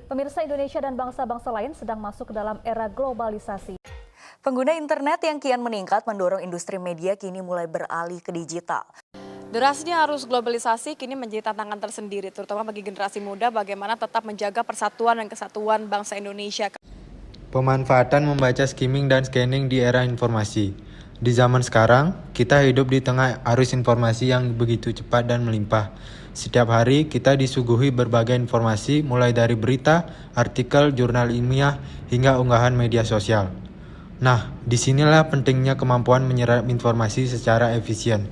Pemirsa, Indonesia dan bangsa-bangsa lain sedang masuk ke dalam era globalisasi. Pengguna internet yang kian meningkat mendorong industri media kini mulai beralih ke digital. Derasnya arus globalisasi kini menjadi tantangan tersendiri, terutama bagi generasi muda bagaimana tetap menjaga persatuan dan kesatuan bangsa Indonesia. Pemanfaatan membaca skimming dan scanning di era informasi. Di zaman sekarang, kita hidup di tengah arus informasi yang begitu cepat dan melimpah. Setiap hari kita disuguhi berbagai informasi mulai dari berita, artikel, jurnal ilmiah, hingga unggahan media sosial. Nah, disinilah pentingnya kemampuan menyerap informasi secara efisien.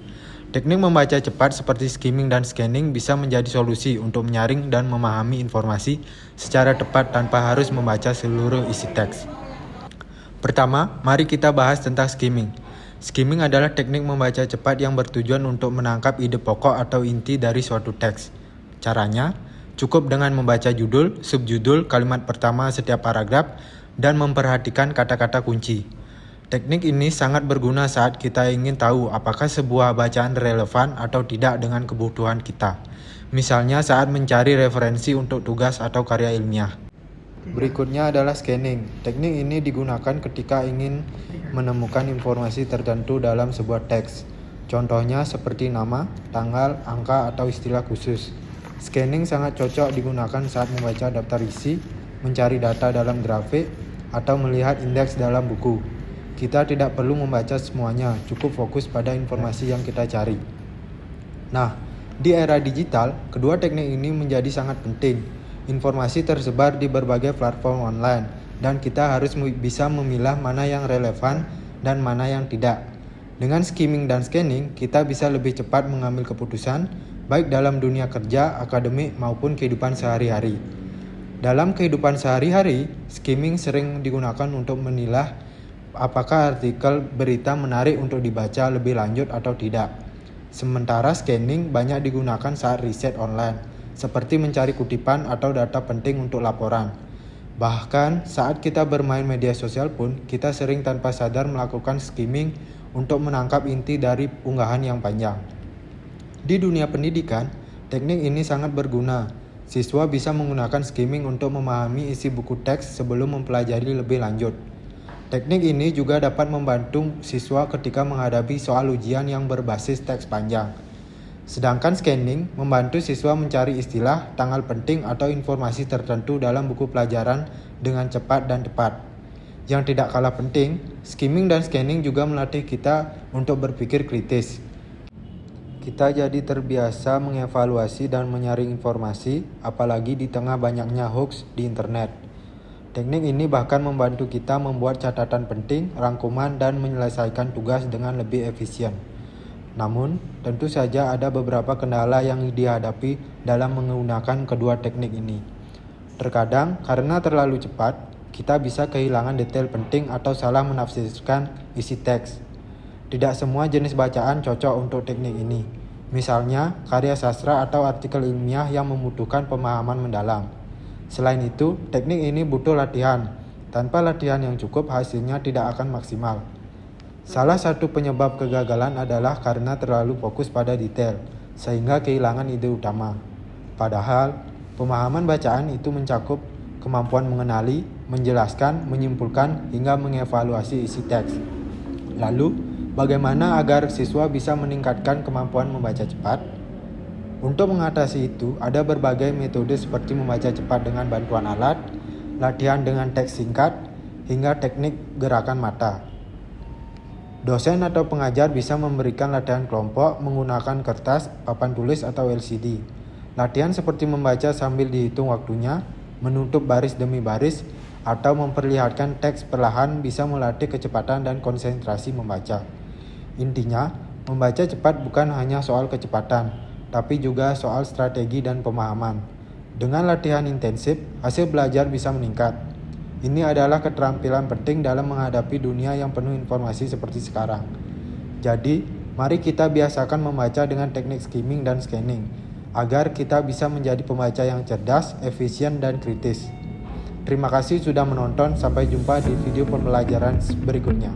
Teknik membaca cepat seperti skimming dan scanning bisa menjadi solusi untuk menyaring dan memahami informasi secara tepat tanpa harus membaca seluruh isi teks. Pertama, mari kita bahas tentang skimming. Skimming adalah teknik membaca cepat yang bertujuan untuk menangkap ide pokok atau inti dari suatu teks. Caranya, cukup dengan membaca judul, subjudul, kalimat pertama setiap paragraf, dan memperhatikan kata-kata kunci. Teknik ini sangat berguna saat kita ingin tahu apakah sebuah bacaan relevan atau tidak dengan kebutuhan kita. Misalnya saat mencari referensi untuk tugas atau karya ilmiah. Berikutnya adalah scanning. Teknik ini digunakan ketika ingin menemukan informasi tertentu dalam sebuah teks. Contohnya seperti nama, tanggal, angka, atau istilah khusus. Scanning sangat cocok digunakan saat membaca daftar isi, mencari data dalam grafik, atau melihat indeks dalam buku. Kita tidak perlu membaca semuanya, cukup fokus pada informasi yang kita cari. Nah, di era digital, kedua teknik ini menjadi sangat penting. Informasi tersebar di berbagai platform online, dan kita harus bisa memilah mana yang relevan dan mana yang tidak. Dengan skimming dan scanning, kita bisa lebih cepat mengambil keputusan, baik dalam dunia kerja, akademik, maupun kehidupan sehari-hari. Dalam kehidupan sehari-hari, skimming sering digunakan untuk menilai apakah artikel berita menarik untuk dibaca lebih lanjut atau tidak. Sementara scanning banyak digunakan saat riset online, seperti mencari kutipan atau data penting untuk laporan. Bahkan saat kita bermain media sosial pun, kita sering tanpa sadar melakukan skimming untuk menangkap inti dari unggahan yang panjang. Di dunia pendidikan, teknik ini sangat berguna. Siswa bisa menggunakan skimming untuk memahami isi buku teks sebelum mempelajari lebih lanjut. Teknik ini juga dapat membantu siswa ketika menghadapi soal ujian yang berbasis teks panjang. Sedangkan scanning membantu siswa mencari istilah, tanggal penting, atau informasi tertentu dalam buku pelajaran dengan cepat dan tepat. Yang tidak kalah penting, skimming dan scanning juga melatih kita untuk berpikir kritis. Kita jadi terbiasa mengevaluasi dan menyaring informasi, apalagi di tengah banyaknya hoax di internet. Teknik ini bahkan membantu kita membuat catatan penting, rangkuman, dan menyelesaikan tugas dengan lebih efisien. Namun, tentu saja ada beberapa kendala yang dihadapi dalam menggunakan kedua teknik ini. Terkadang, karena terlalu cepat, kita bisa kehilangan detail penting atau salah menafsirkan isi teks. Tidak semua jenis bacaan cocok untuk teknik ini. Misalnya, karya sastra atau artikel ilmiah yang membutuhkan pemahaman mendalam. Selain itu, teknik ini butuh latihan. Tanpa latihan yang cukup, hasilnya tidak akan maksimal. Salah satu penyebab kegagalan adalah karena terlalu fokus pada detail, sehingga kehilangan ide utama. Padahal, pemahaman bacaan itu mencakup kemampuan mengenali, menjelaskan, menyimpulkan, hingga mengevaluasi isi teks. Lalu, bagaimana agar siswa bisa meningkatkan kemampuan membaca cepat? Untuk mengatasi itu, ada berbagai metode seperti membaca cepat dengan bantuan alat, latihan dengan teks singkat, hingga teknik gerakan mata. Dosen atau pengajar bisa memberikan latihan kelompok menggunakan kertas, papan tulis, atau LCD. Latihan seperti membaca sambil dihitung waktunya, menutup baris demi baris, atau memperlihatkan teks perlahan bisa melatih kecepatan dan konsentrasi membaca. Intinya, membaca cepat bukan hanya soal kecepatan, tapi juga soal strategi dan pemahaman. Dengan latihan intensif, hasil belajar bisa meningkat. Ini adalah keterampilan penting dalam menghadapi dunia yang penuh informasi seperti sekarang. Jadi, mari kita biasakan membaca dengan teknik skimming dan scanning, agar kita bisa menjadi pembaca yang cerdas, efisien, dan kritis. Terima kasih sudah menonton, sampai jumpa di video pembelajaran berikutnya.